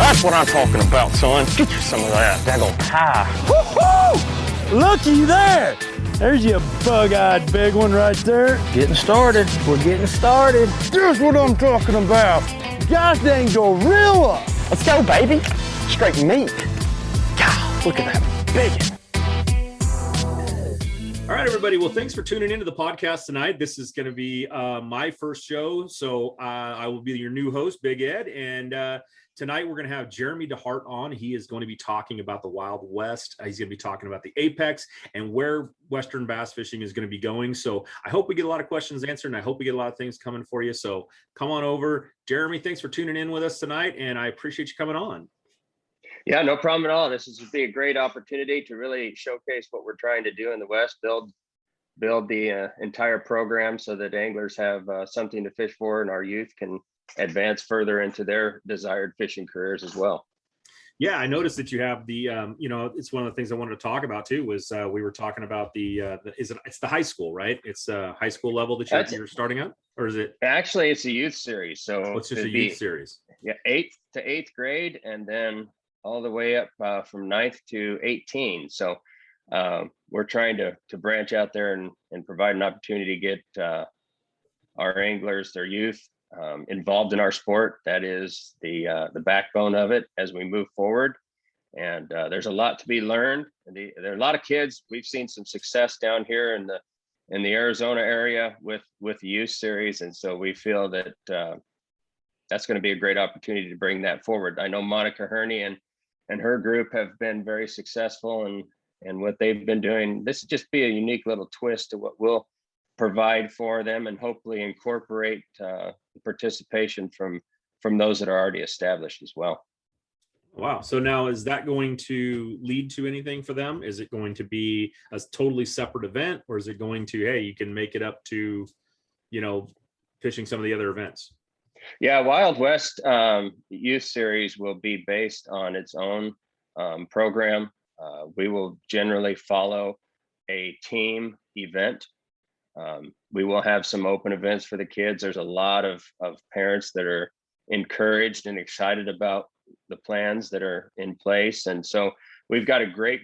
That's what I'm talking about, son. Get you some of that daggone pie. Woo-hoo! Looky there. There's your bug-eyed big one right there. Getting started. We're getting started. Here's what I'm talking about. Gosh dang gorilla. Let's go, baby. Straight meat. God, look at that big one. All right, everybody. Well, thanks for tuning into the podcast tonight. This is going to be my first show. So I will be your new host, Big Ed. And tonight we're going to have Jeremy DeHart on. He is going to be talking about the Wild West. He's going to be talking about the apex and where Western bass fishing is going to be going. So I hope we get a lot of questions answered, and I hope we get a lot of things coming for you. So come on over. Jeremy, thanks for tuning in with us tonight, and I appreciate you coming on. Yeah, no problem at all. This is be a great opportunity to really showcase what we're trying to do in the West, build the entire program so that anglers have something to fish for, and our youth can advance further into their desired fishing careers as well. Yeah, I noticed that you have the, it's one of the things I wanted to talk about too, was we were talking about it's the high school, right? It's high school level that you're starting up, or is it? Actually, it's a youth series. So it's just a youth series. Yeah, 8th to 8th grade, and then all the way up from 9th to 18. So we're trying to branch out there and provide an opportunity to get our anglers, their youth, involved in our sport. That is the backbone of it as we move forward. And there's a lot to be learned. There are a lot of kids. We've seen some success down here in the Arizona area with the youth series, and so we feel that that's going to be a great opportunity to bring that forward. I know Monica Herney and her group have been very successful and what they've been doing. This would just be a unique little twist to what we'll provide for them, and hopefully incorporate participation from those that are already established as well. Wow. So now, is that going to lead to anything for them? Is it going to be a totally separate event, or is it going to, hey, you can make it up to, fishing some of the other events? Yeah, Wild West Youth Series will be based on its own program. We will generally follow a team event. We will have some open events for the kids. There's a lot of parents that are encouraged and excited about the plans that are in place. And so we've got a great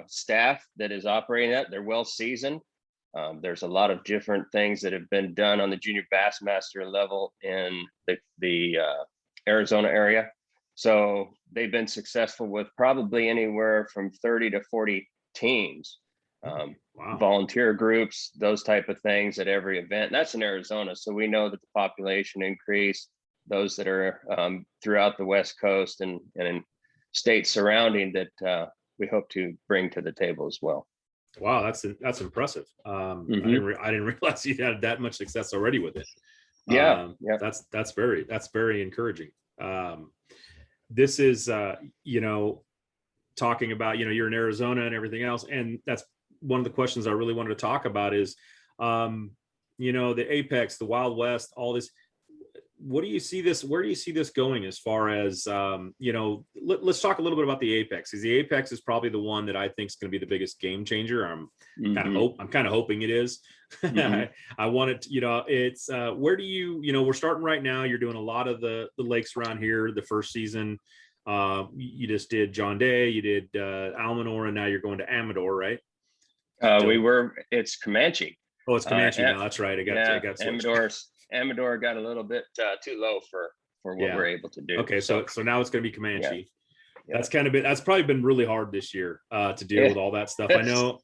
staff that is operating that. They're well seasoned. There's a lot of different things that have been done on the junior bassmaster level in the Arizona area. So they've been successful with probably anywhere from 30 to 40 teams, Wow. volunteer groups, those type of things at every event. And that's in Arizona. So we know that the population increase, those that are throughout the West Coast and in states surrounding that we hope to bring to the table as well. Wow, that's impressive. I didn't realize you had that much success already with it. Yeah, that's very encouraging. This is talking about you're in Arizona and everything else, and that's one of the questions I really wanted to talk about is the apex, the Wild West, all this. Where do you see this going as far as let's talk a little bit about the apex, because the apex is probably the one that I think is going to be the biggest game changer. I'm kind of hoping it is. I want it to, it's where do we're starting right now. You're doing a lot of the lakes around here. The first season you just did John Day, you did Almanor, and now you're going to Amador, right? It's Comanche. Oh, it's Comanche now. That's right. I got switched. Amador got a little bit too low for what we're able to do. Okay, so now it's going to be Comanche. Yeah. That's probably been really hard this year to deal with all that stuff. I know.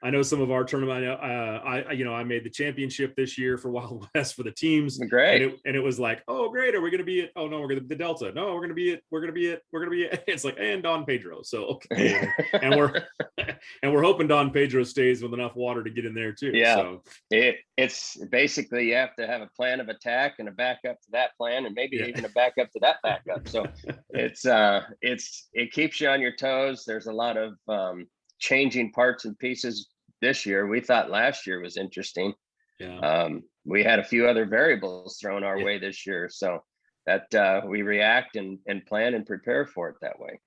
I know some of our tournament. I made the championship this year for Wild West for the teams. Great. And it was like, oh great, are we going to be it? Oh no, we're going to the Delta. No, we're going to be it. We're going to be it. We're going to be it. It's like, and Don Pedro. So okay, and we're hoping Don Pedro stays with enough water to get in there too. Yeah. So it's basically you have to have a plan of attack and a backup to that plan, and maybe even a backup to that backup. So it keeps you on your toes. There's a lot of changing parts and pieces this year. We thought last year was interesting. Yeah. We had a few other variables thrown our way this year, so that we react and plan and prepare for it that way.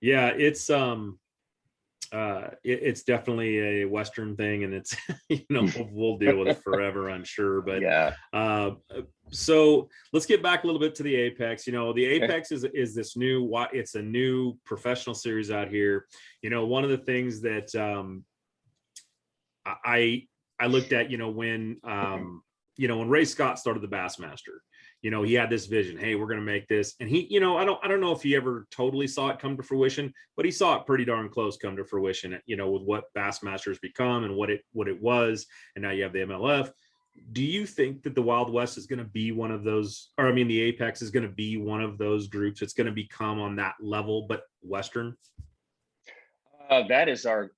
Yeah, it's It's definitely a Western thing, and it's we'll deal with it forever, I'm sure. But Yeah. So let's get back a little bit to the Apex. The Apex is this new, it's a new professional series out here. One of the things that I looked at, when Ray Scott started the Bassmaster, he had this vision. Hey, we're going to make this. And he, I don't know if he ever totally saw it come to fruition, but he saw it pretty darn close come to fruition, with what Bassmaster's become and what it was. And now you have the MLF. Do you think that the Wild West is going to be one of those, or I mean, the Apex is going to be one of those groups? It's going to become on that level, but Western? That is our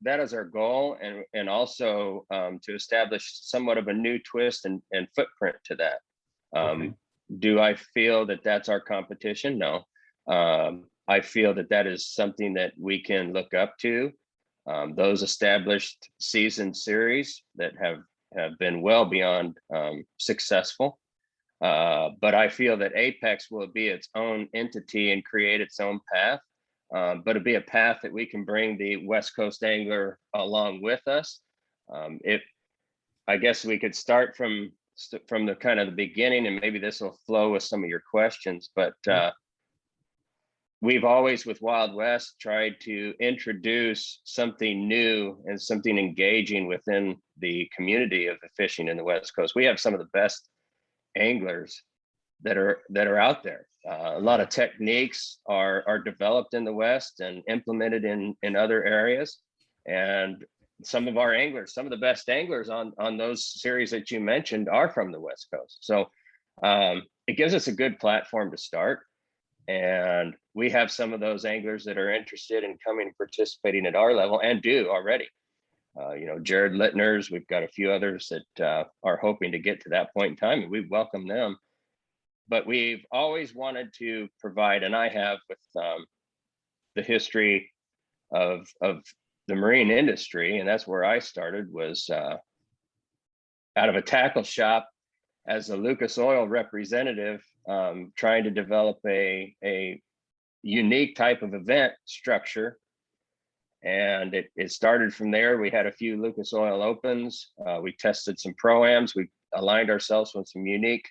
goal, and also to establish somewhat of a new twist and footprint to that. Okay. Do I feel that that's our competition? No. I feel that is something that we can look up to. Those established season series that have been well beyond successful. But I feel that Apex will be its own entity and create its own path. But it'll be a path that we can bring the West Coast angler along with us. I guess we could start from the kind of the beginning, and maybe this will flow with some of your questions. But we've always, with Wild West, tried to introduce something new and something engaging within the community of the fishing in the West Coast. We have some of the best anglers that are out there. A lot of techniques are developed in the West and implemented in other areas. And some of our anglers, some of the best anglers on those series that you mentioned are from the West Coast. So it gives us a good platform to start. And we have some of those anglers that are interested in coming and participating at our level and do already. Jared Littner's, we've got a few others that are hoping to get to that point in time, and we welcome them. But we've always wanted to provide, and I have, with the history of the marine industry, and that's where I started, was out of a tackle shop as a Lucas Oil representative, trying to develop a unique type of event structure. And it started from there. We had a few Lucas Oil Opens. We tested some Pro-Ams. We aligned ourselves with some unique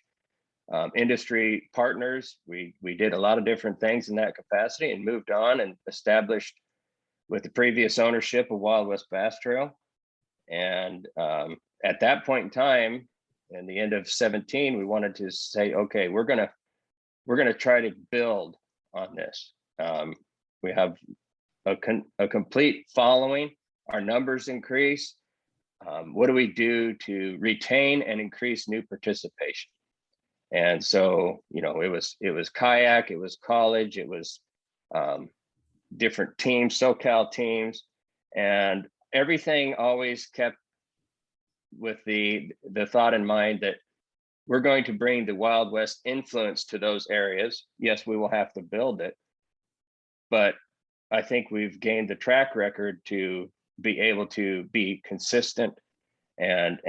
industry partners. We did a lot of different things in that capacity and moved on and established with the previous ownership of Wild West Bass Trail. And at that point in time, in the end of 2017, we wanted to say, okay, we're gonna try to build on this. We have a complete following. Our numbers increase. What do we do to retain and increase new participation? And so, it was kayak, it was college, it was different teams, SoCal teams, and everything always kept with the thought in mind that we're going to bring the Wild West influence to those areas. Yes, we will have to build it, but I think we've gained the track record to be able to be consistent and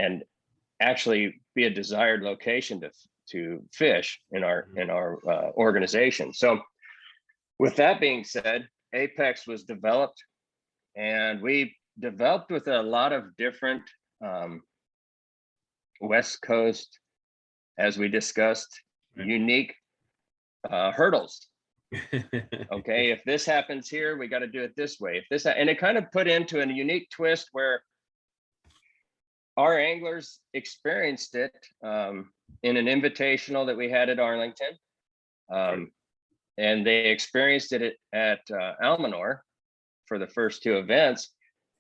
actually be a desired location to fish in our organization. So with that being said, Apex was developed, and we developed with a lot of different West Coast, as we discussed, unique hurdles. Okay, if this happens here, we got to do it this way. And it kind of put into a unique twist where our anglers experienced it in an invitational that we had at Arlington, and they experienced it at Almanor for the first two events.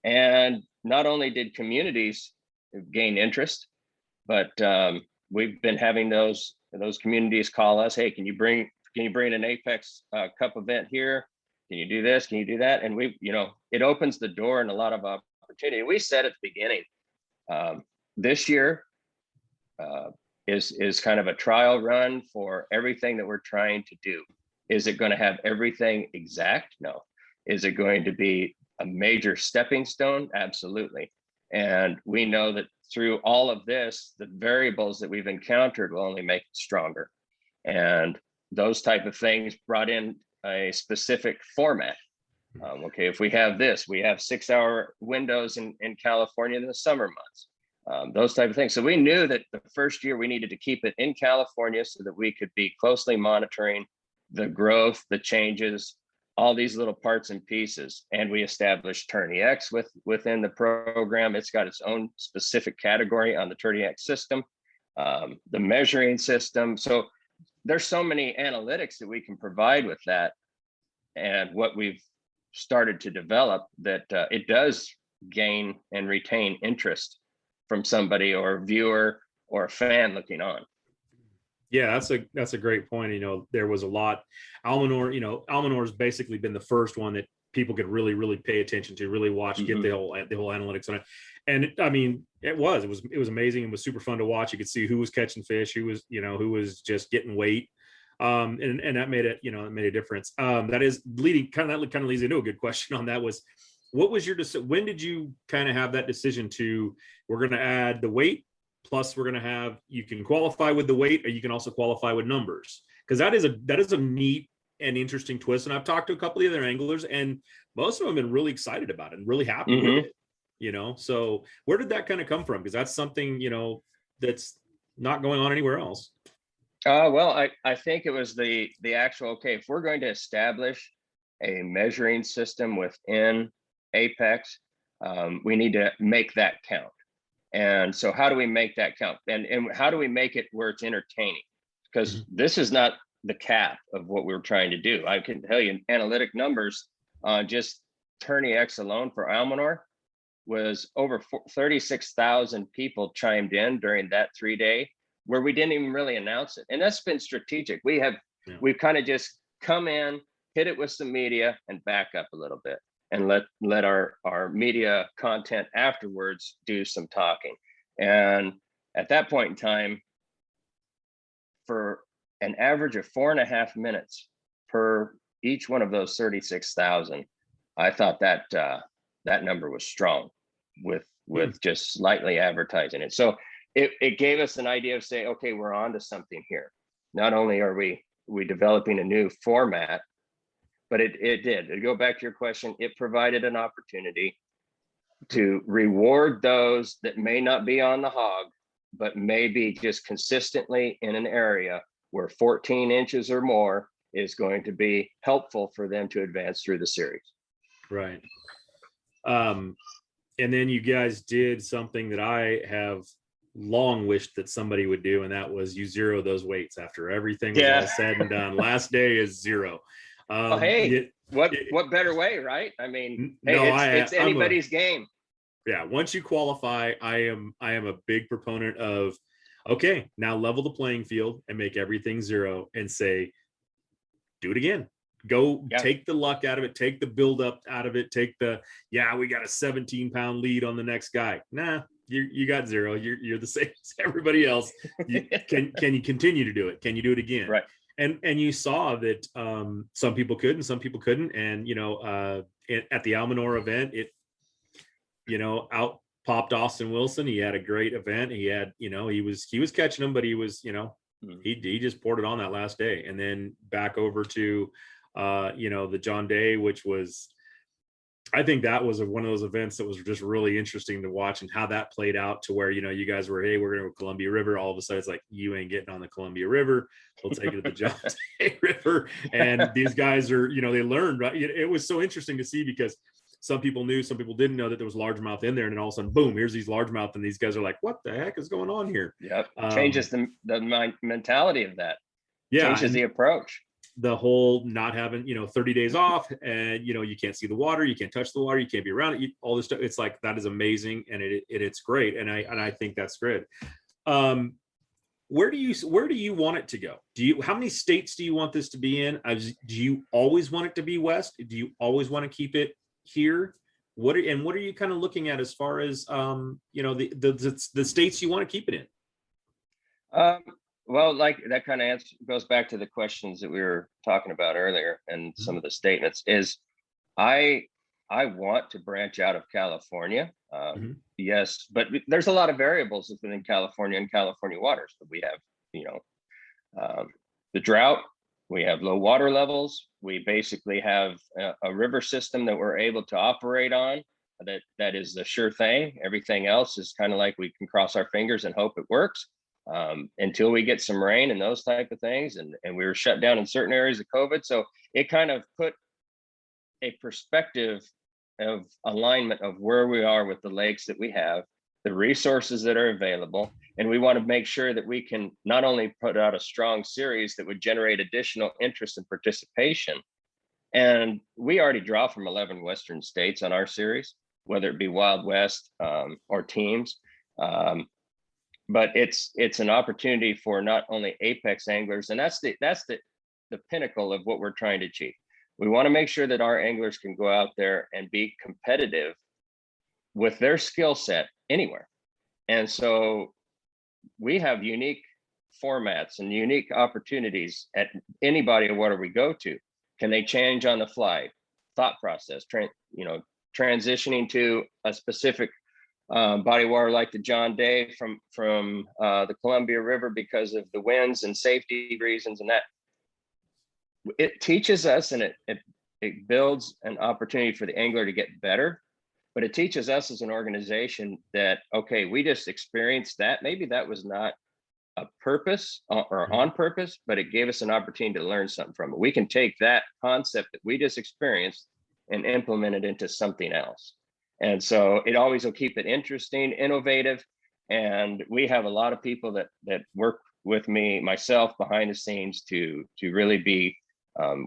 And not only did communities gain interest, but we've been having those communities call us, hey, can you bring an Apex Cup event here? Can you do this? Can you do that? And it opens the door and a lot of opportunity. We said at the beginning, this year is kind of a trial run for everything that we're trying to do. Is it going to have everything exact? No. Is it going to be a major stepping stone? Absolutely. And we know that through all of this, the variables that we've encountered will only make it stronger. And those type of things brought in a specific format. Okay, if we have this, we have 6-hour windows in California in the summer months, those type of things. So we knew that the first year we needed to keep it in California so that we could be closely monitoring the growth, the changes, all these little parts and pieces. And we established TourneyX within the program. It's got its own specific category on the TourneyX system, the measuring system. So there's so many analytics that we can provide with that. And what we've started to develop, that it does gain and retain interest from somebody or a viewer or a fan looking on. Yeah, that's a great point. You know, there was a lot. Almanor's basically been the first one that people could really pay attention to, really watch, get the whole analytics on it. And I mean, it was amazing and was super fun to watch. You could see who was catching fish, who was just getting weight. And that made a difference. That is leading kind of leads into a good question on that was, what was your decision? When did you kind of have that decision to, we're going to add the weight, plus we're going to have, you can qualify with the weight, or you can also qualify with numbers? Because that is a neat and interesting twist. And I've talked to a couple of the other anglers, and most of them have been really excited about it and really happy with it. So where did that kind of come from? Because that's something, that's not going on anywhere else. Well, I think it was the actual, okay, if we're going to establish a measuring system within Apex, we need to make that count. And so how do we make that count? And how do we make it where it's entertaining? Because this is not the cap of what we're trying to do. I can tell you analytic numbers on just TourneyX alone for Almanor was over 36,000 people chimed in during that 3-day, where we didn't even really announce it. And that's been strategic. We've kind of just come in, hit it with some media, and back up a little bit, and let our media content afterwards do some talking. And at that point in time, for an average of 4.5 minutes per each one of those 36,000, I thought that that number was strong with just slightly advertising it. So it gave us an idea of saying, okay, we're on to something here. Not only are we developing a new format, but it did. To go back to your question, it provided an opportunity to reward those that may not be on the hog, but may be just consistently in an area where 14 inches or more is going to be helpful for them to advance through the series. Right. And then you guys did something that I have long wished that somebody would do, and that was you zero those weights after everything was all said and done. Last day is zero. What better way, right? I mean, it's anybody's game. Yeah, once you qualify, I am a big proponent of, okay, now level the playing field and make everything zero and say, do it again. Go take the luck out of it, take the build up out of it, take the, we got a 17-pound lead on the next guy. Nah, you got zero. You're the same as everybody else. Can you continue to do it? Can you do it again? Right. And you saw that some people could and some people couldn't. And at the Almanor event, it out popped Austin Wilson. He had a great event. He had he was catching them, but he was he just poured it on that last day. And then back over to the John Day, which was, I think that was one of those events that was just really interesting to watch, and how that played out to where, you guys were, hey, we're going to go Columbia River. All of a sudden it's like, you ain't getting on the Columbia River. We'll take it to the John Day River. And these guys are, they learned, right? It was so interesting to see, because some people knew, some people didn't know that there was largemouth in there. And then all of a sudden, boom, here's these largemouth. And these guys are like, what the heck is going on here? Yep. Changes the mentality of that. Yeah. Changes the approach. The whole not having 30 days off, and you can't see the water, you can't touch the water, you can't be around it, all this stuff. It's like, that is amazing, and it's great, and I think that's good. Where do you want it to go? How many states do you want this to be in? Do you always want it to be west? Do you always want to keep it here? What are you kind of looking at as far as the states you want to keep it in? Well, like that kind of goes back to the questions that we were talking about earlier, and some of the statements is, I want to branch out of California. Yes, but there's a lot of variables within California and California waters that we have. The drought, We have low water levels. We basically have a river system that we're able to operate on. That is the sure thing. Everything else is kind of like we can cross our fingers and hope it works until we get some rain and those type of things. And we were shut down in certain areas of COVID. So it kind of put a perspective of alignment of where we are with the lakes that we have, the resources that are available. And we want to make sure that we can not only put out a strong series that would generate additional interest and participation. And we already draw from 11 Western states on our series, whether it be Wild West or teams. But it's an opportunity for not only apex anglers, and that's the pinnacle of what we're trying to achieve. We want to make sure that our anglers can go out there and be competitive with their skill set anywhere. And so we have unique formats and unique opportunities at any body of water we go to. Can they change on the fly? Thought process, transitioning to a specific body of water like the John Day from the Columbia River because of the winds and safety reasons, and that it teaches us, and it builds an opportunity for the angler to get better. But it teaches us as an organization that, okay, we just experienced that. Maybe that was not a purpose or on purpose, but it gave us an opportunity to learn something from it. We can take that concept that we just experienced and implement it into something else. And so it always will keep it interesting, innovative. And we have a lot of people that work with me, myself, behind the scenes to really be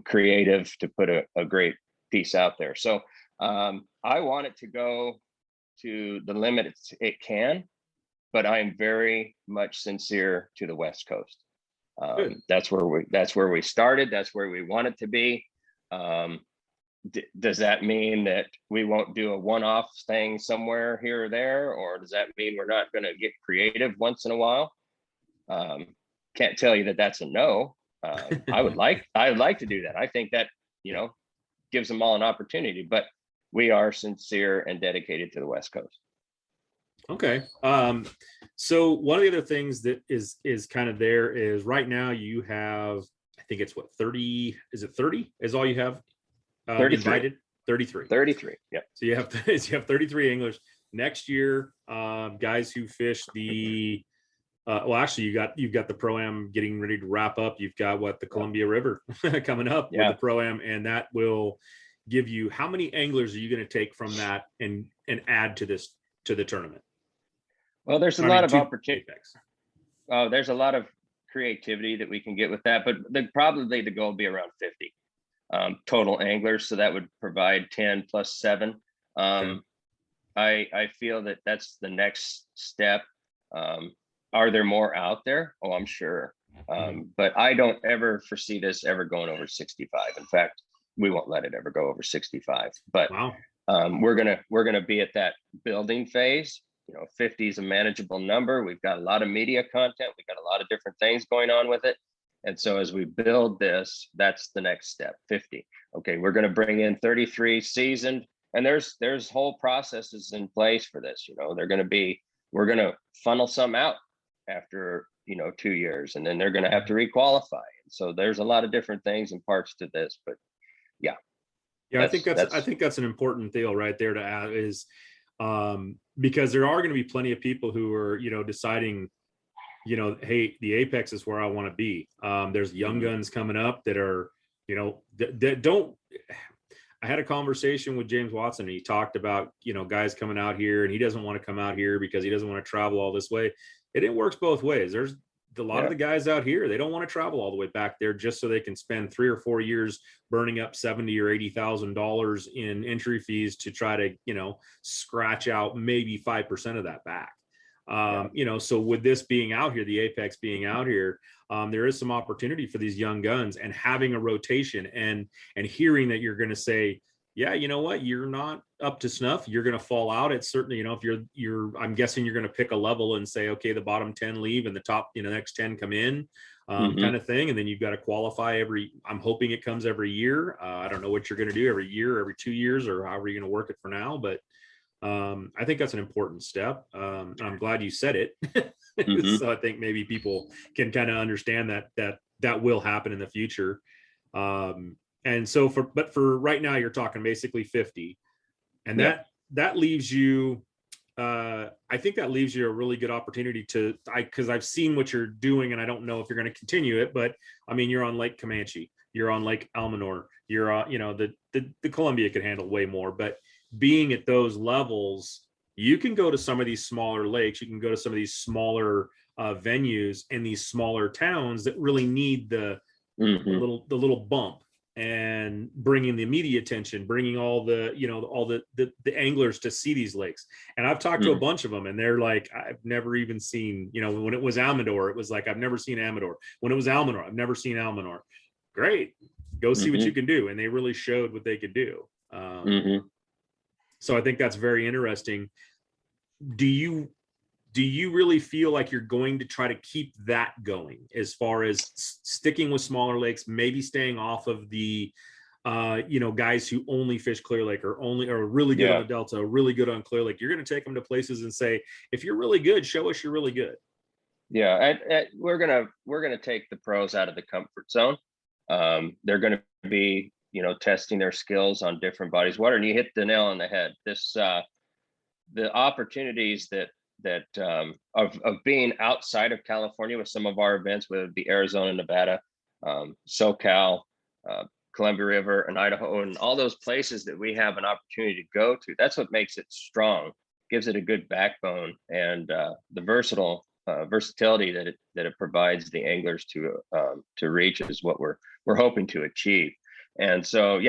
creative, to put a great piece out there. So I want it to go to the limit it can, but I am very much sincere to the West Coast. That's where we started. That's where we want it to be. Does that mean that we won't do a one-off thing somewhere here or there, or does that mean we're not going to get creative once in a while? Can't tell you that that's a no. I'd like to do that. I think that gives them all an opportunity, but we are sincere and dedicated to the West Coast. Okay. So one of the other things that is kind of there is right now you have, I think it's 30, is it 30 is all you have 33. invited? 33. 33. Yeah. So you have 33 anglers next year. Guys who fish the, actually you've got the Pro-Am getting ready to wrap up. You've got the Columbia River coming up with the Pro-Am, and that will give you, how many anglers are you going to take from that and add to the tournament? Well, there's a lot of opportunity. There's a lot of creativity that we can get with that, but probably the goal will be around 50 total anglers. So that would provide 10 plus 7. I feel that that's the next step. Are there more out there? Oh, I'm sure. But I don't ever foresee this ever going over 65. In fact, we won't let it ever go over 65. But we're gonna be at that building phase. 50 is a manageable number. We've got a lot of media content. We've got a lot of different things going on with it. And so as we build this, that's the next step, 50. Okay, we're going to bring in 33 seasoned, and there's whole processes in place for this. We're going to funnel some out after 2 years, and then they're going to have to requalify. And so there's a lot of different things and parts to this, but yeah. I think that's an important deal right there to add is because there are going to be plenty of people who are deciding, hey, the apex is where I want to be. There's young guns coming up that are, that don't. I had a conversation with James Watson, and he talked about, guys coming out here, and he doesn't want to come out here because he doesn't want to travel all this way. It works both ways. There's a lot of the guys out here, they don't want to travel all the way back there just so they can spend 3 or 4 years burning up $70,000 or $80,000 in entry fees to try to, scratch out maybe 5% of that back. So with this being out here, the apex being out here, there is some opportunity for these young guns, and having a rotation and hearing that you're going to say, yeah, you know what, you're not up to snuff, you're going to fall out. It's certainly, if you're I'm guessing you're going to pick a level and say, okay, the bottom 10 leave and the top, next 10 come in, kind of thing. And then you've got to qualify I'm hoping it comes every year. I don't know what you're going to do every year, every 2 years, or however you're going to work it for now, but I think that's an important step. I'm glad you said it. So I think maybe people can kind of understand that that will happen in the future. And so for right now, you're talking basically 50, and that leaves you, I think that leaves you a really good opportunity because I've seen what you're doing, and I don't know if you're going to continue it, but I mean, you're on Lake Comanche, you're on Lake Almanor, you're on, the Columbia could handle way more, but being at those levels, you can go to some of these smaller lakes, you can go to some of these smaller venues and these smaller towns that really need the little bump, and bringing the media attention, bringing all the anglers to see these lakes. And I've talked to a bunch of them, and they're like, I've never even seen, when it was Amador, it was like, I've never seen Amador. When it was Almanor, I've never seen Almanor. Great, go see what you can do. And they really showed what they could do. So I think that's very interesting. Do you really feel like you're going to try to keep that going, as far as sticking with smaller lakes, maybe staying off of the guys who only fish Clear Lake, or really good on the Delta, really good on Clear Lake? You're going to take them to places and say, if you're really good, show us you're really good. We're gonna take the pros out of the comfort zone. They're going to be testing their skills on different bodies of water, and you hit the nail on the head. The opportunities of being outside of California with some of our events, whether it be Arizona, Nevada, SoCal, Columbia River, and Idaho, and all those places that we have an opportunity to go to. That's what makes it strong, gives it a good backbone, and the versatility that it provides the anglers to reach is what we're hoping to achieve. And so,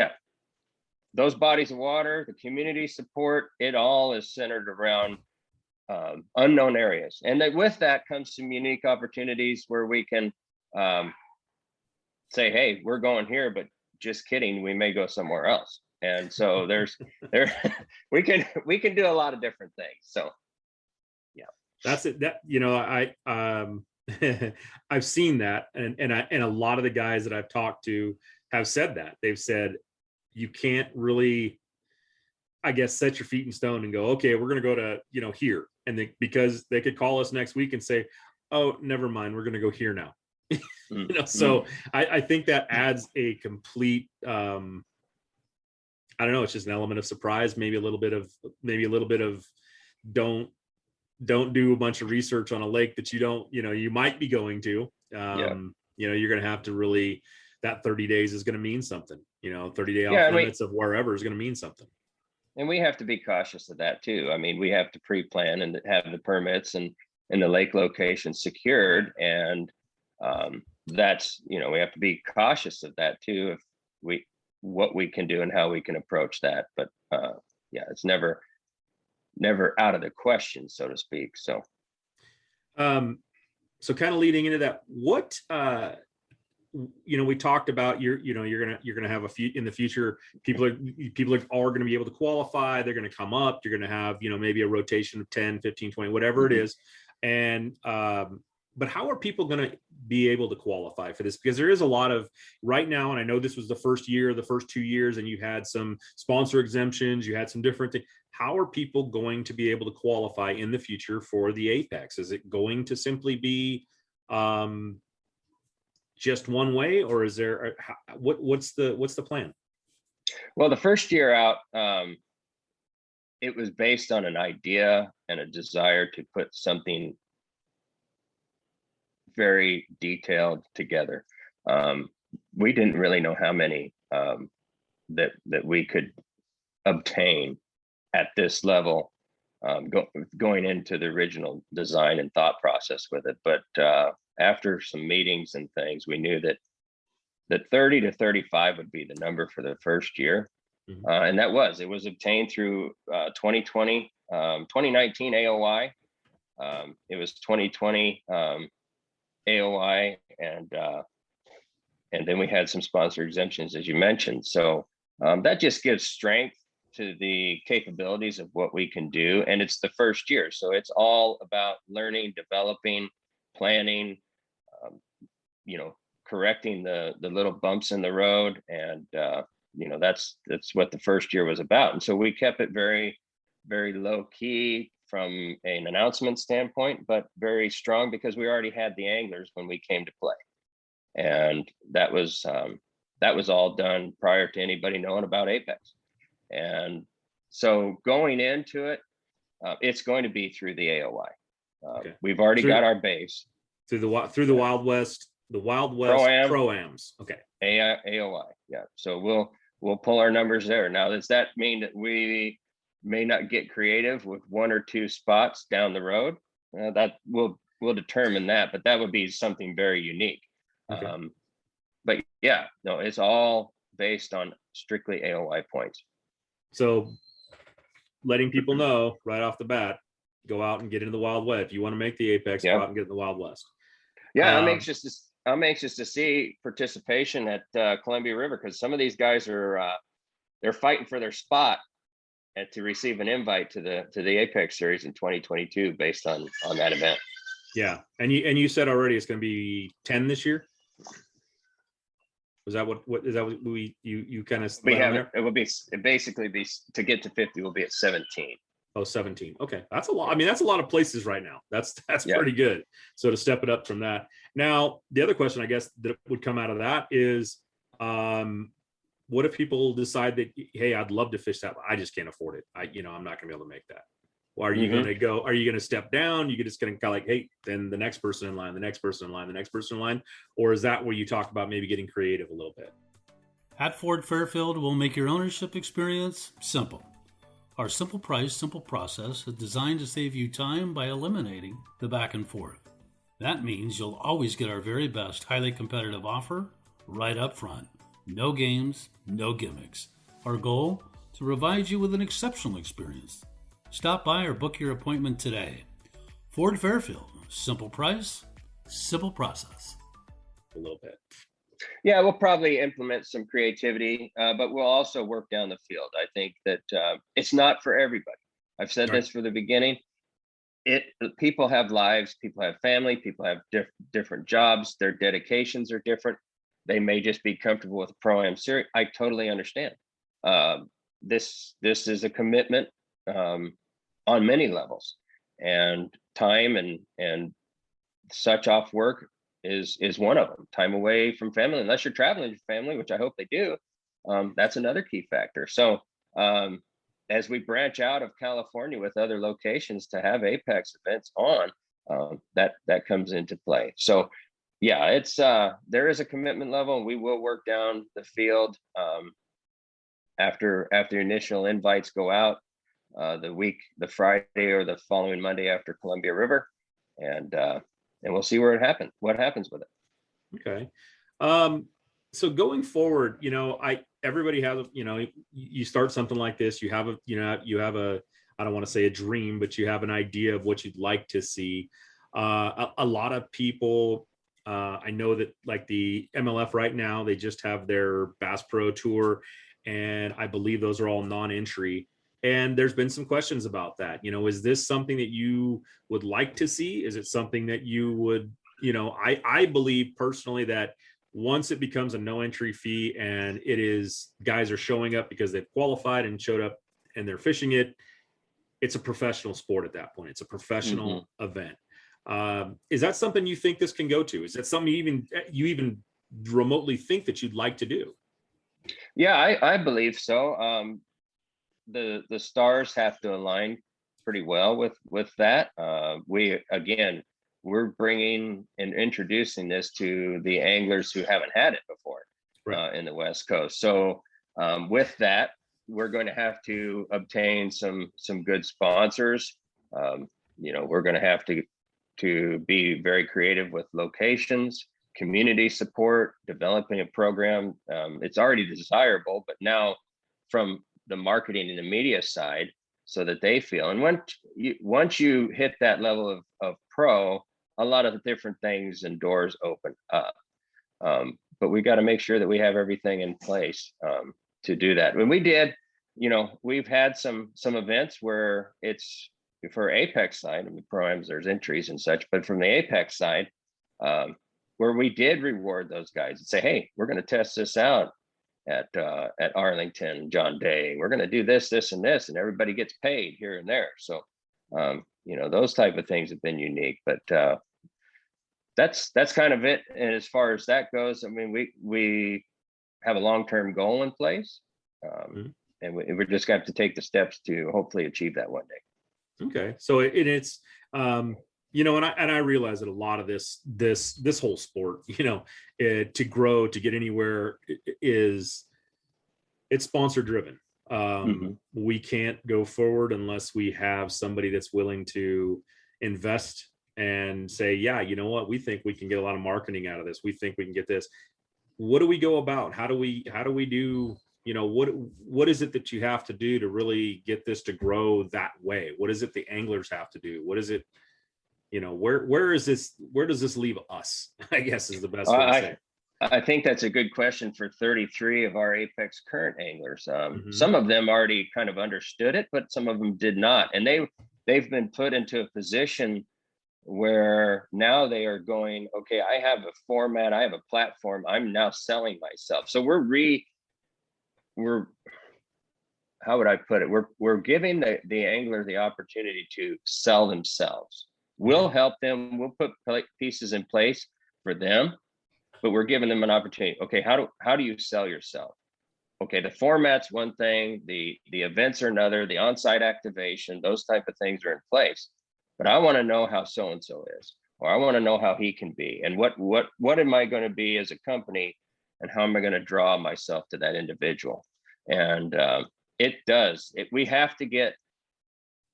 those bodies of water, the community support, it all is centered around unknown areas, and with that comes some unique opportunities where we can say, hey, we're going here, but just kidding, we may go somewhere else. And so we can do a lot of different things. So that's it. I've seen that, and a lot of the guys that I've talked to have said that. They've said, you can't really, I guess, set your feet in stone and go, okay, we're going to go to, here. And because they could call us next week and say, oh, never mind, we're going to go here now. So I think that adds a complete, I don't know, it's just an element of surprise, maybe a little bit of don't do a bunch of research on a lake that you might be going to. You're going to have to really, that 30 days is going to mean something, 30-day off limits of wherever is going to mean something. And we have to be cautious of that too. I mean, we have to pre-plan and have the permits and the lake location secured. And that's, we have to be cautious of that too, what we can do and how we can approach that. But it's never out of the question, so to speak. So kind of leading into that, what we talked about you're gonna have a few in the future. People are going to be able to qualify. They're going to come up. You're going to have maybe a rotation of 10, 15, 20, whatever it is. And but how are people going to be able to qualify for this? Because there is a lot of right now, and I know this was the first 2 years, and you had some sponsor exemptions, you had some different things. How are people going to be able to qualify in the future for the Apex? Is it going to simply be just one way, or is there what's the plan? Well, the first year out, it was based on an idea and a desire to put something very detailed together. We didn't really know how many that we could obtain at this level, going into the original design and thought process with it. But after some meetings and things, we knew that 30 to 35 would be the number for the first year. And it was obtained through 2020, 2019 AOI. It was 2020 AOI, and then we had some sponsor exemptions, as you mentioned. So that just gives strength to the capabilities of what we can do. And it's the first year. So it's all about learning, developing, planning, correcting the little bumps in the road. And, that's what the first year was about. And so we kept it very, very low key from an announcement standpoint, but very strong because we already had the anglers when we came to play. And that was all done prior to anybody knowing about Apex. And so going into it, it's going to be through the AOY. Okay. We've already got our base through the Wild West, the Wild West Pro-Ams. Okay. AOY. Yeah. So we'll pull our numbers there. Now, does that mean that we may not get creative with one or two spots down the road? That we'll determine that, but that would be something very unique. Okay. But yeah, no, it's all based on strictly AOY points. So letting people know right off the bat, go out and get into the Wild West. If you want to make the Apex, go out and get in the Wild West. Yeah, I'm anxious to see participation at Columbia River, because some of these guys are they're fighting for their spot and to receive an invite to the Apex Series in 2022 based on that event. Yeah, and you said already it's going to be 10 this year. Was that what is that what you kind of we have it will be basically to get to 50 will be at 17. Oh, 17. Okay, that's a lot. I mean, that's a lot of places right now. That's pretty good. So to step it up from that. Now, the other question I guess that would come out of that is, what if people decide that, hey, I'd love to fish that, I just can't afford it. I'm not going to be able to make that. Well, are you going to go? Are you going to step down? You just going to kind of like, hey, then the next person in line, the next person in line, the next person in line, or is that where you talk about maybe getting creative a little bit? At Ford Fairfield, we'll make your ownership experience simple. Our simple price, simple process is designed to save you time by eliminating the back and forth. That means you'll always get our very best highly competitive offer right up front. No games, no gimmicks. Our goal, to provide you with an exceptional experience. Stop by or book your appointment today. Ford Fairfield, simple price, simple process. A little bit. Yeah, we'll probably implement some creativity, but we'll also work down the field. I think that it's not for everybody. I've said this from the beginning. People have lives, people have family, people have different jobs. Their dedications are different. They may just be comfortable with a Pro-Am series. I totally understand. This is a commitment on many levels, and time and such off work is one of them. Time away from family, unless you're traveling with your family, which I hope they do. That's another key factor. So as we branch out of California with other locations to have Apex events on, that comes into play. So yeah, it's there is a commitment level, and we will work down the field after initial invites go out the Friday or the following Monday after Columbia River, and we'll see what happens with it. Okay. So going forward, everybody has, you start something like this, you have a, I don't want to say a dream, but you have an idea of what you'd like to see. A lot of people, I know that like the MLF right now, they just have their Bass Pro Tour, and I believe those are all non-entry. And there's been some questions about that. Is this something that you would like to see? Is it something that you would, I believe personally that once it becomes a no entry fee and it is guys are showing up because they've qualified and showed up and they're fishing it, it's a professional sport at that point. It's a professional event. Is that something you think this can go to? Is that something you even remotely think that you'd like to do? Yeah, I believe so. The stars have to align pretty well with that. We're bringing and introducing this to the anglers who haven't had it before, right, in the West Coast. So with that, we're going to have to obtain some good sponsors. We're going to have to be very creative with locations, community support, developing a program. It's already desirable, but now from the marketing and the media side, so that they feel, and once you hit that level of pro, a lot of the different things and doors open up. But we got to make sure that we have everything in place to do that. When we did, we've had some events where it's for Apex side, I mean, Pro-Ams, there's entries and such, but from the Apex side, where we did reward those guys and say, hey, we're going to test this out at Arlington, John Day. We're going to do this, and this, and everybody gets paid here and there. So, those type of things have been unique, but that's kind of it. And as far as that goes, I mean, we have a long-term goal in place, and we're just going to have to take the steps to hopefully achieve that one day. Okay, so it's you know, and I realize that a lot of this whole sport, you know, to grow, to get anywhere, it's sponsor driven. We can't go forward unless we have somebody that's willing to invest and say, yeah, you know what, we think we can get a lot of marketing out of this. We think we can get this. What do we go about? How do we do, you know, what is it that you have to do to really get this to grow that way? What is it the anglers have to do? What is it, you know, where does this leave us? I guess is the best way to say it. I think that's a good question for 33 of our Apex current anglers. Some of them already kind of understood it, but some of them did not. And they've been put into a position where now they are going, okay, I have a format, I have a platform, I'm now selling myself. So we're how would I put it? We're giving the angler the opportunity to sell themselves. We'll help them, we'll put pieces in place for them, but we're giving them an opportunity. Okay, how do you sell yourself? Okay, the format's one thing, the events are another, the on-site activation, those type of things are in place. But I want to know how so-and-so is, or I want to know how he can be, and what am I going to be as a company, and how am I going to draw myself to that individual? And we have to get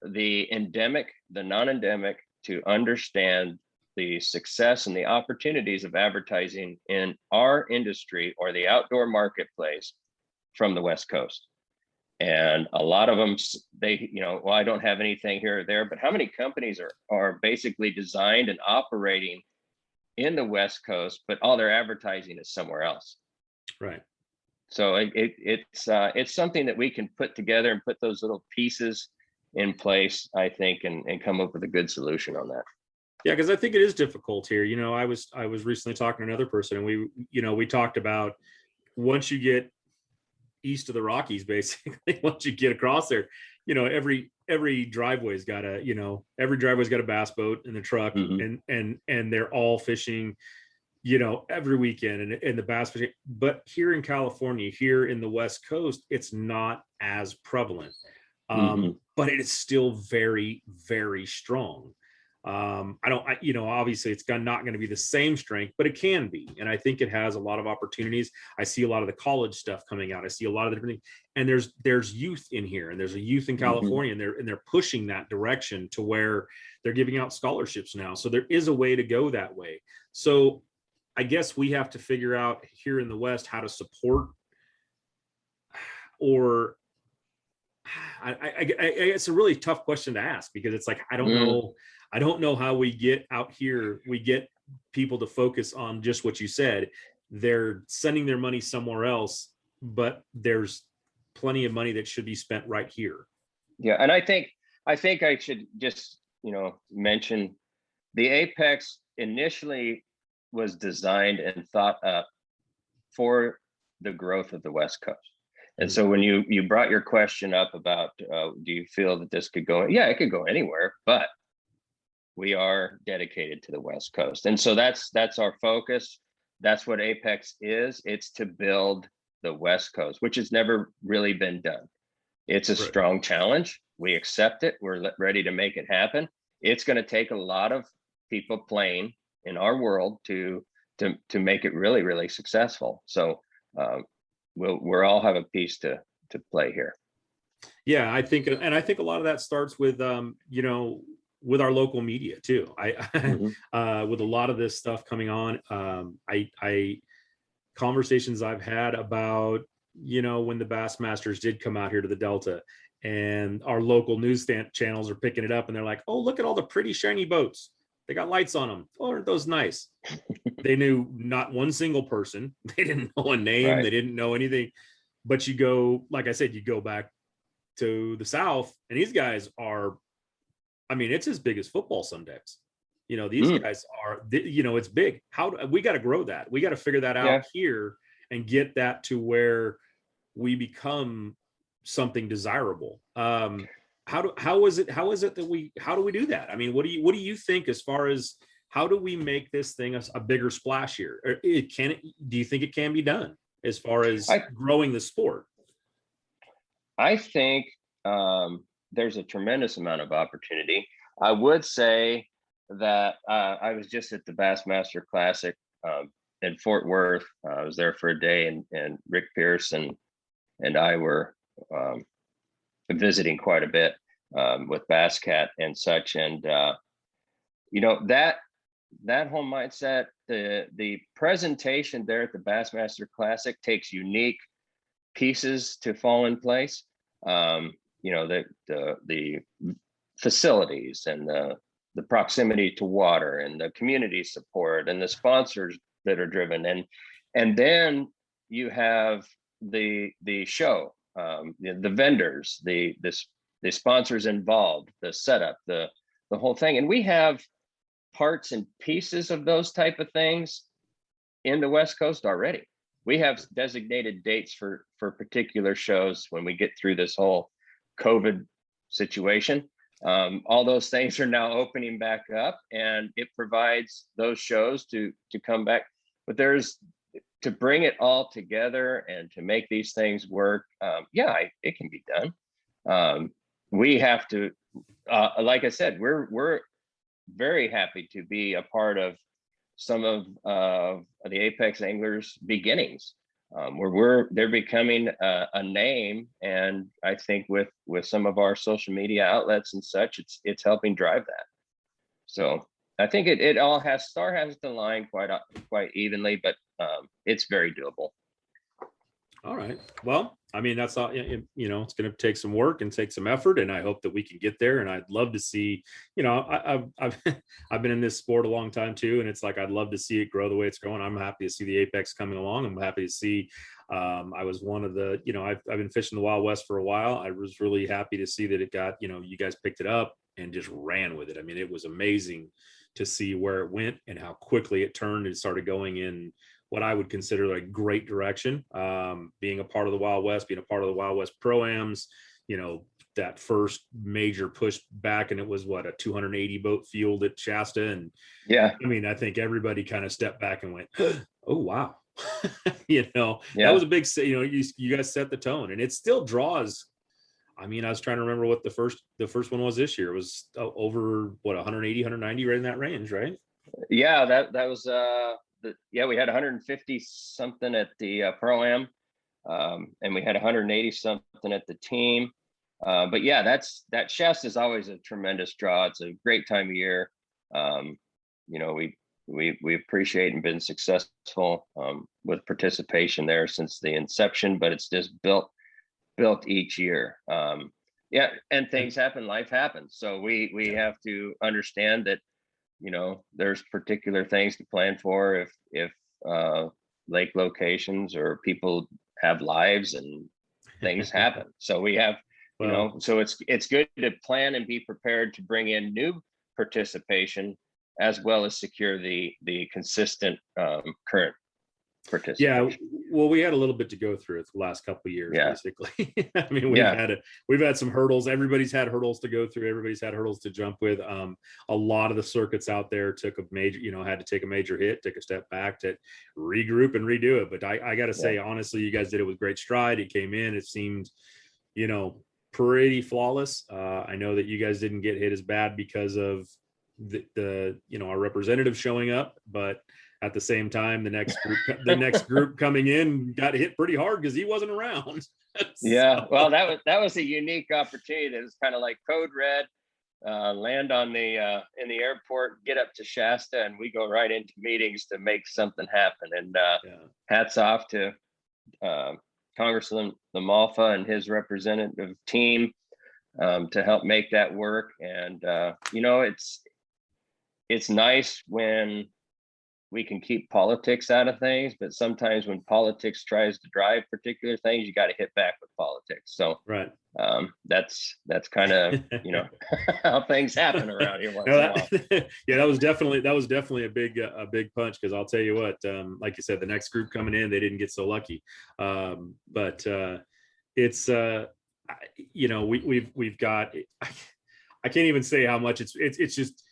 the endemic, the non-endemic to understand the success and the opportunities of advertising in our industry or the outdoor marketplace from the West Coast. And a lot of them, they, you know, well, I don't have anything here or there, but how many companies are basically designed and operating in the West Coast, but all their advertising is somewhere else? Right. So it's something that we can put together and put those little pieces in place, I think, and come up with a good solution on that. Yeah, because I think it is difficult here. You know, I was recently talking to another person, and we talked about once you get east of the Rockies, basically, once you get across there, you know, every driveway's got a bass boat in the truck, and they're all fishing, you know, every weekend and the bass fishing. But here in California, here in the West Coast, it's not as prevalent. But it is still very, very strong. Obviously it's not going to be the same strength, but it can be. And I think it has a lot of opportunities. I see a lot of the college stuff coming out. I see a lot of the different things, and there's youth in here, and there's a youth in California, and they're pushing that direction to where they're giving out scholarships now. So there is a way to go that way. So I guess we have to figure out here in the West how to support, or it's a really tough question to ask, because it's like, I don't know how we get out here. We get people to focus on just what you said. They're sending their money somewhere else, but there's plenty of money that should be spent right here. Yeah. And I think I should just, you know, mention the Apex initially was designed and thought up for the growth of the West Coast. And so when you brought your question up about, do you feel that this could go? Yeah, it could go anywhere, but we are dedicated to the West Coast. And so that's our focus. That's what Apex is. It's to build the West Coast, which has never really been done. It's a strong challenge. We accept it. We're ready to make it happen. It's going to take a lot of people playing in our world to make it really, really successful. So we'll all have a piece to play here. Yeah, I think a lot of that starts with with our local media too. With a lot of this stuff coming on, I conversations I've had about, you know, when the Bassmasters did come out here to the Delta, and our local news channels are picking it up, and they're like, oh, look at all the pretty shiny boats. They got lights on them. Oh, aren't those nice? They knew not one single person. They didn't know a name. Right. They didn't know anything. But you go, like I said, you go back to the South, and these guys are, I mean, it's as big as football some days. You know, these guys are, you know, it's big. We got to grow that. We got to figure that out here and get that to where we become something desirable. How do we do that? I mean, what do you think as far as how do we make this thing a bigger splash here? Or do you think it can be done as far as growing the sport? I think there's a tremendous amount of opportunity. I would say that I was just at the Bassmaster Classic in Fort Worth. I was there for a day, and Rick Pierce and I were visiting quite a bit with Bass Cat and such. And you know, that whole mindset, the presentation there at the Bassmaster Classic takes unique pieces to fall in place. You know, the facilities and the proximity to water and the community support and the sponsors that are driven, and then you have the show, the vendors, the sponsors involved, the setup, the whole thing. And we have parts and pieces of those type of things in the West Coast already. We have designated dates for particular shows when we get through this whole COVID situation. All those things are now opening back up, and it provides those shows to come back. But to bring it all together and to make these things work, it can be done. We have to, like I said, we're very happy to be a part of some of the Apex Anglers' beginnings, where they're becoming a name, and I think with some of our social media outlets and such, it's helping drive that. So I think it all has to line quite evenly, but it's very doable. All right. Well, I mean, that's all, you know, it's going to take some work and take some effort, and I hope that we can get there. And I'd love to see, you know, I've been in this sport a long time too. And it's like, I'd love to see it grow the way it's growing. I'm happy to see the Apex coming along. I'm happy to see, I was one of the, you know, I've been fishing the Wild West for a while. I was really happy to see that it got, you know, you guys picked it up and just ran with it. I mean, it was amazing to see where it went and how quickly it turned and started going in what I would consider a great direction. Being a part of the Wild West, being a part of the Wild West Pro-Ams, you know, that first major push back, and it was what, a 280 boat field at Shasta. And yeah, I mean, I think everybody kind of stepped back and went, oh, wow. You know, yeah. That was a big, you know, you guys set the tone, and it still draws. I mean, I was trying to remember what the first one was this year. It was over what, 180, 190, right in that range, right? Yeah, that was we had 150 something at the Pro-Am, and we had 180 something at the team. But yeah, that Shasta is always a tremendous draw. It's a great time of year. You know, we appreciate and been successful with participation there since the inception, but it's just built each year. And things happen, life happens. So we have to understand that, you know, there's particular things to plan for if lake locations or people have lives and things happen. So we have, you know, so it's good to plan and be prepared to bring in new participation as well as secure the consistent current participation. Yeah, well, we had a little bit to go through the last couple of years, basically. I mean, we've had some hurdles. Everybody's had hurdles to go through. Everybody's had hurdles to jump with. A lot of the circuits out there took a major, you know, had to take a major hit, take a step back to regroup and redo it. But I got to say, honestly, you guys did it with great stride. It came in. It seemed, you know, pretty flawless. I know that you guys didn't get hit as bad because of the you know, our representative showing up, but at the same time, the next group coming in got hit pretty hard because he wasn't around. Yeah, well, that was a unique opportunity. It was kind of like code red, land on the in the airport, get up to Shasta, and we go right into meetings to make something happen. And hats off to Congressman Lamalfa and his representative team to help make that work. And you know, it's nice when we can keep politics out of things, but sometimes when politics tries to drive particular things, you got to hit back with politics. So right, that's kind of, you know, how things happen around here once in a while. Yeah, that was definitely a big punch, because I'll tell you what, like you said, the next group coming in, they didn't get so lucky. But it's you know, we've got, I can't even say how much it's just,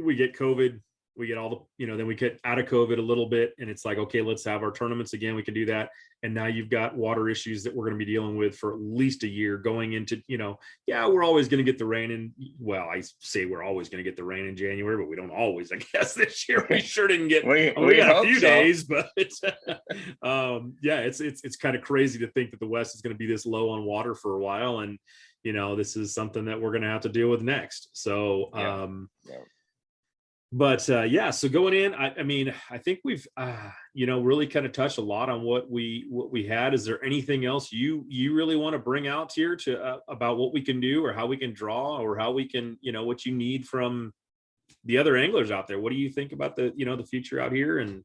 we get COVID, we get all the, then we get out of COVID a little bit, and it's like, okay, let's have our tournaments again. We can do that. And now you've got water issues that we're going to be dealing with for at least a year going into, yeah, we're always going to get the rain. And well, I say we're always going to get the rain in January, but we don't always, I guess this year we sure didn't get, we got a few days, but it's, yeah, it's kind of crazy to think that the West is going to be this low on water for a while. And, this is something that we're going to have to deal with next. So, But yeah, so going in, I mean, I think we've really kind of touched a lot on what we had. Is there anything else you really want to bring out here to about what we can do, or how we can draw, or how we can, what you need from the other anglers out there? What do you think about the the future out here and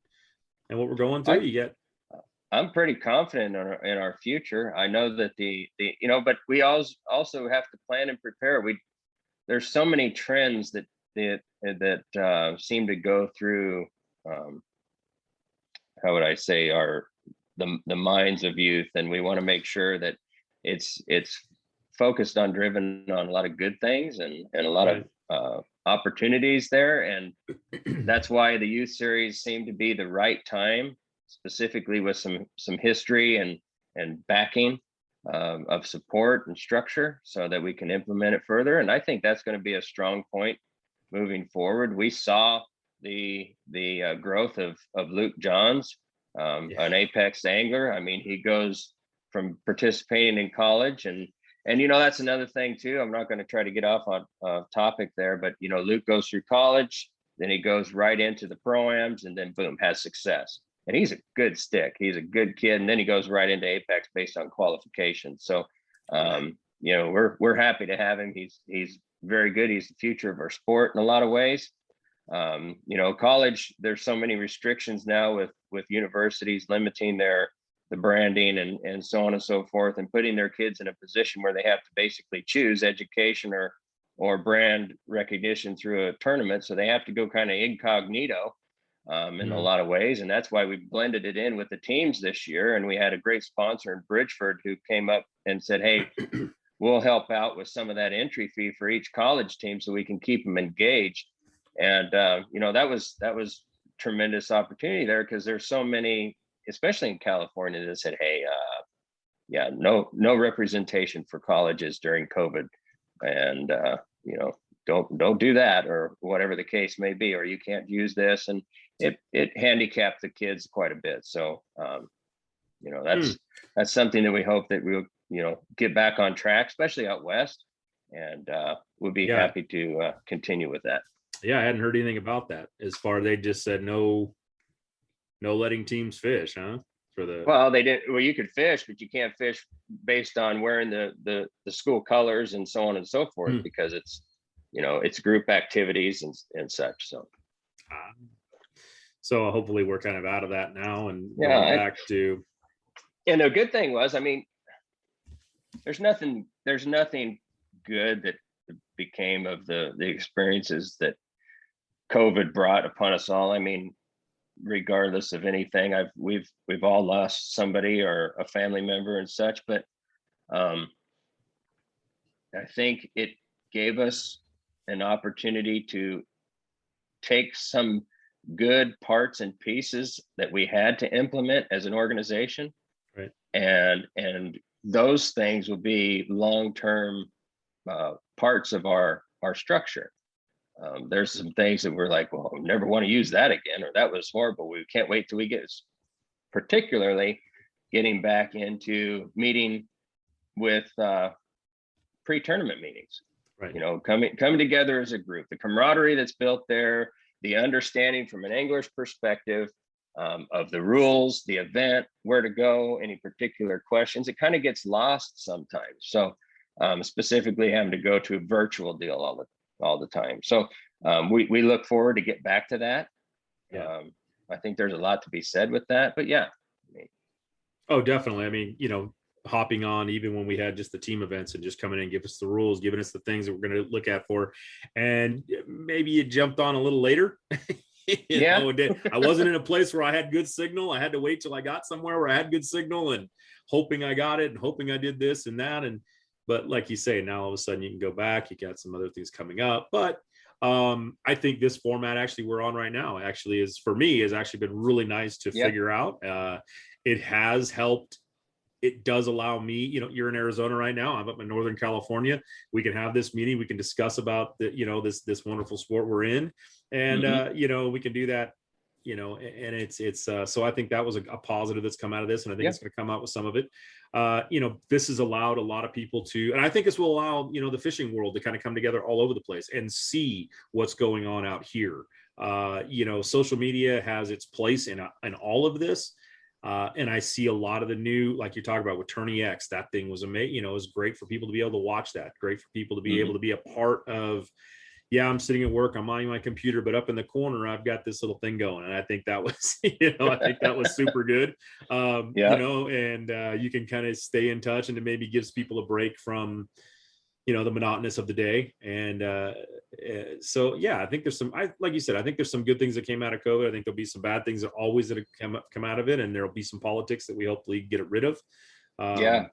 what we're going through? I'm pretty confident in our future. I know that but we also have to plan and prepare. There's so many trends that seem to go through, how would I say, the minds of youth, and we want to make sure that it's focused on, driven on a lot of good things and a lot of opportunities there. And that's why the youth series seemed to be the right time, specifically with some history and backing of support and structure, so that we can implement it further. And I think that's going to be a strong point moving forward. We saw the growth of Luke Johns, an apex angler. I mean, he goes from participating in college, and that's another thing too. I'm not going to try to get off on topic there, but Luke goes through college, then he goes right into the pro-ams, and then boom, has success. And he's a good stick. He's a good kid, and then he goes right into apex based on qualification. So we're happy to have him. He's very good. He's the future of our sport in a lot of ways. College, there's so many restrictions now with universities limiting the branding and so on and so forth, and putting their kids in a position where they have to basically choose education or brand recognition through a tournament. So they have to go kind of incognito in a lot of ways. And that's why we blended it in with the teams this year. And we had a great sponsor in Bridgeford who came up and said, hey, we'll help out with some of that entry fee for each college team so we can keep them engaged. And, that was tremendous opportunity there, because there's so many, especially in California, that said, hey, no representation for colleges during COVID. And, don't do that, or whatever the case may be, or you can't use this. And it handicapped the kids quite a bit. So, that's something that we hope that we'll, get back on track, especially out West. And we'll be happy to continue with that. Yeah, I hadn't heard anything about that. As far, they just said no letting teams fish, huh? Well, they didn't. Well, you could fish, but you can't fish based on wearing the school colors and so on and so forth, because it's group activities and such. So hopefully we're kind of out of that now and going back to. And the good thing was, I mean, there's nothing good that became of the experiences that COVID brought upon us all. I mean, regardless of anything, we've all lost somebody or a family member and such, but I think it gave us an opportunity to take some good parts and pieces that we had to implement as an organization, right? And those things will be long-term parts of our structure. There's some things that we're like, well, I never want to use that again, or that was horrible. We can't wait till we get, particularly getting back into meeting with pre-tournament meetings. Right. Coming together as a group, the camaraderie that's built there, the understanding from an angler's perspective of the rules, the event, where to go, any particular questions. It kind of gets lost sometimes. So specifically having to go to a virtual deal all the time. So we look forward to get back to that. Yeah. I think there's a lot to be said with that, but yeah. Oh, definitely. I mean, hopping on even when we had just the team events and just coming in and give us the rules, giving us the things that we're going to look at for, and maybe you jumped on a little later. I wasn't in a place where I had good signal. I had to wait till I got somewhere where I had good signal and hoping I got it and hoping I did this and that. But like you say, now all of a sudden you can go back, you got some other things coming up, but I think this format actually we're on right now actually is, for me, has actually been really nice to figure out. It has helped. It does allow me, you're in Arizona right now, I'm up in Northern California. We can have this meeting. We can discuss about this wonderful sport we're in. And, we can do that, and it's so I think that was a positive that's come out of this. And I think it's going to come out with some of it. This has allowed a lot of people to, and I think this will allow, the fishing world to kind of come together all over the place and see what's going on out here. Social media has its place in all of this. And I see a lot of the new, like you talk about with Tourney X, that thing was amazing. It was great for people to be able to watch that. Great for people to be able to be a part of. Yeah, I'm sitting at work, I'm on my computer, but up in the corner, I've got this little thing going. And I think that was, I think that was super good. And you can kind of stay in touch, and it maybe gives people a break from, the monotonous of the day. And so, yeah, I think there's like you said, I think there's some good things that came out of COVID. I think there'll be some bad things that have come out of it. And there'll be some politics that we hopefully get rid of. So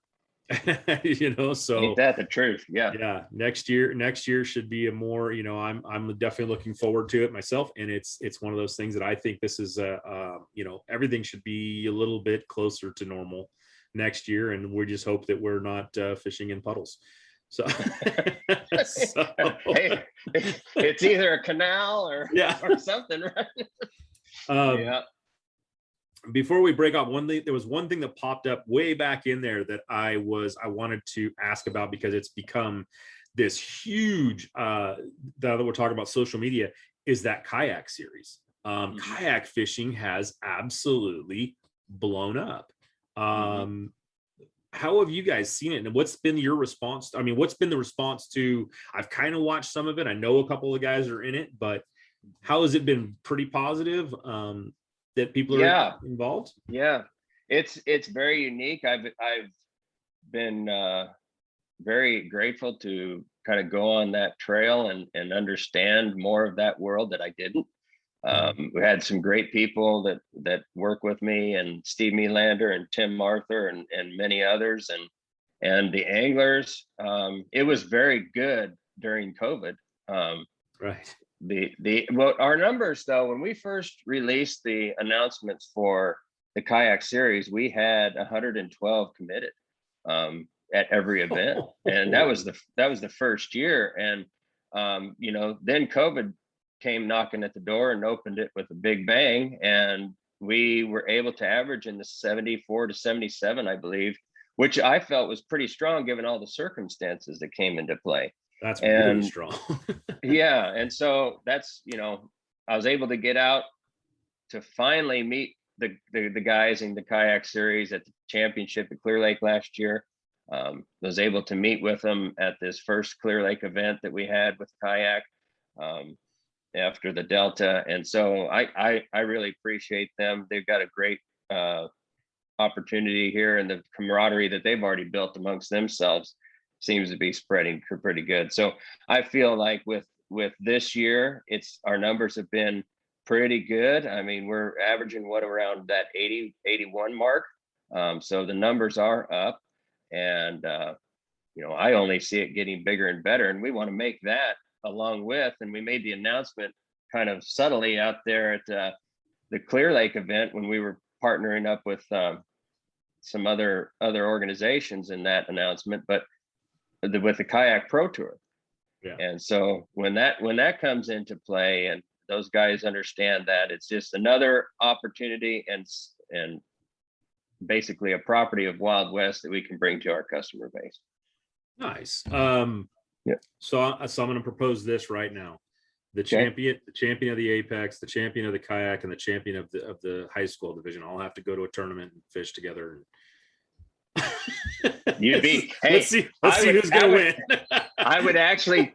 ain't that the truth? Next year should be a more, I'm definitely looking forward to it myself. And it's one of those things that I think this is everything should be a little bit closer to normal next year. And we just hope that we're not fishing in puddles. So, hey, it's either a canal or something, right? Before we break off, there was one thing that popped up way back in there that I wanted to ask about, because it's become this huge, that we're talking about social media, is that kayak series. Kayak fishing has absolutely blown up. How have you guys seen it, and what's been your response? I mean, what's been the response to, I've kind of watched some of it. I know a couple of guys are in it, but how has it been? Pretty positive that people are involved? Yeah, it's very unique. I've been very grateful to kind of go on that trail and understand more of that world that I didn't. We had some great people that work with me, and Steve Melander and Tim Arthur and many others, and the anglers. It was very good during COVID. Right. Our numbers, though, when we first released the announcements for the kayak series, we had 112 committed at every event, and that was the first year. And then COVID came knocking at the door and opened it with a big bang, and we were able to average in the 74 to 77, I believe, which I felt was pretty strong given all the circumstances that came into play. That's really strong. And so that's, I was able to get out to finally meet the guys in the kayak series at the championship at Clear Lake last year. Was able to meet with them at this first Clear Lake event that we had with kayak after the Delta. And so I really appreciate them. They've got a great opportunity here, and the camaraderie that they've already built amongst themselves seems to be spreading pretty good. So I feel like with this year, our numbers have been pretty good. I mean, we're averaging around that 80, 81 mark. So the numbers are up, and I only see it getting bigger and better. And we want to make that along with, and we made the announcement kind of subtly out there at the Clear Lake event when we were partnering up with some other organizations in that announcement, but with the Kayak Pro Tour. And so when that comes into play, and those guys understand that it's just another opportunity and basically a property of Wild West that we can bring to our customer base. Nice. So I'm going to propose this right now. The champion of the Apex, the champion of the kayak, and the champion of the high school division all have to go to a tournament and fish together. Let's see who's going to win. I would actually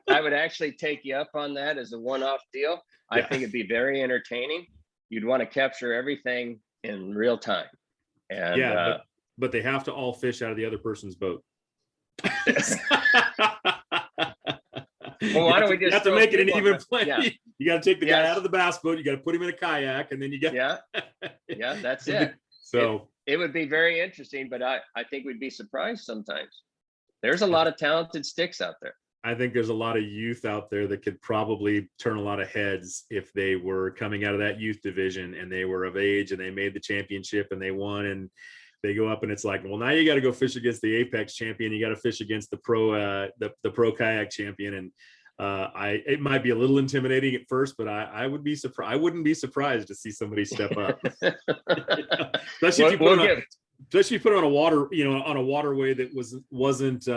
take you up on that as a one-off deal. I think it'd be very entertaining. You'd want to capture everything in real time. And but they have to all fish out of the other person's boat. Well, why don't we just have to make it an even play? Yeah. You got to take the guy out of the bass boat. You got to put him in a kayak, and then you got that's it. So it would be very interesting, but I think we'd be surprised sometimes. There's a lot of talented sticks out there. I think there's a lot of youth out there that could probably turn a lot of heads if they were coming out of that youth division and they were of age and they made the championship and they won, and they go up and it's like, well, now you got to go fish against the Apex champion. You got to fish against the pro kayak champion. And it might be a little intimidating at first, but I would be surprised. I wouldn't be surprised to see somebody step up, especially if you put it on a water, on a waterway that wasn't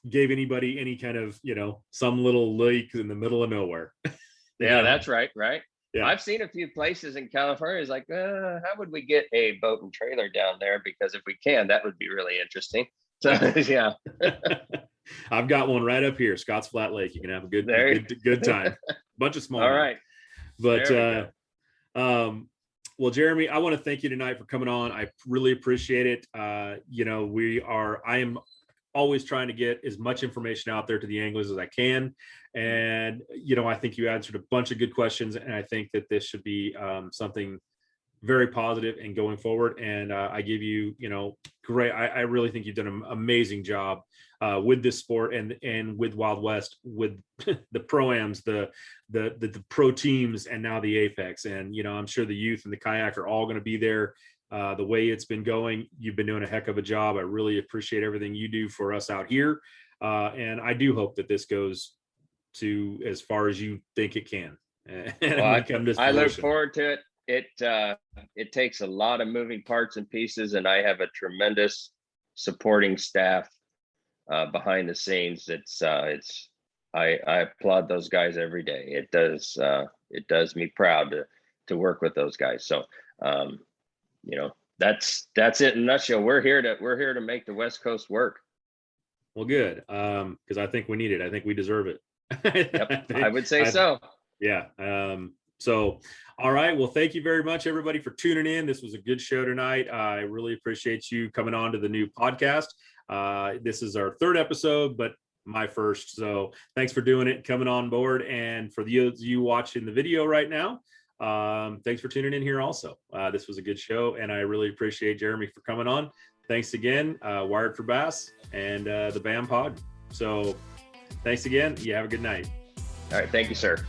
gave anybody any kind of, some little lake in the middle of nowhere. Yeah, that's right. Yeah. I've seen a few places in California. It's like, how would we get a boat and trailer down there? Because if we can, that would be really interesting. So yeah. I've got one right up here, Scotts Flat Lake. You can have a good time. Bunch of small. All right. But well, Jeremy, I want to thank you tonight for coming on. I really appreciate it. I am always trying to get as much information out there to the anglers as I can. And, I think you answered a bunch of good questions, and I think that this should be something very positive and going forward. And I give you, great. I really think you've done an amazing job with this sport and with Wild West, with the pro-ams, the pro teams, and now the Apex. And, I'm sure the youth and the kayak are all going to be there. The way it's been going, you've been doing a heck of a job. I really appreciate everything you do for us out here. And I do hope that this goes to as far as you think it can. Well, I look forward to it. It takes a lot of moving parts and pieces, and I have a tremendous supporting staff behind the scenes. I applaud those guys every day. It does me proud to work with those guys. So that's it in a nutshell. We're here to make the West Coast work. Well, good. Because I think we need it. I think we deserve it. Yep, I would say so. Yeah. So, all right. Well, thank you very much, everybody, for tuning in. This was a good show tonight. I really appreciate you coming on to the new podcast. This is our 3rd episode, but my first. So thanks for doing it, coming on board. And for you watching the video right now, thanks for tuning in here also. This was a good show, and I really appreciate Jeremy for coming on. Thanks again, Wired for Bass and the BAM Pod. So thanks again. You have a good night. All right. Thank you, sir.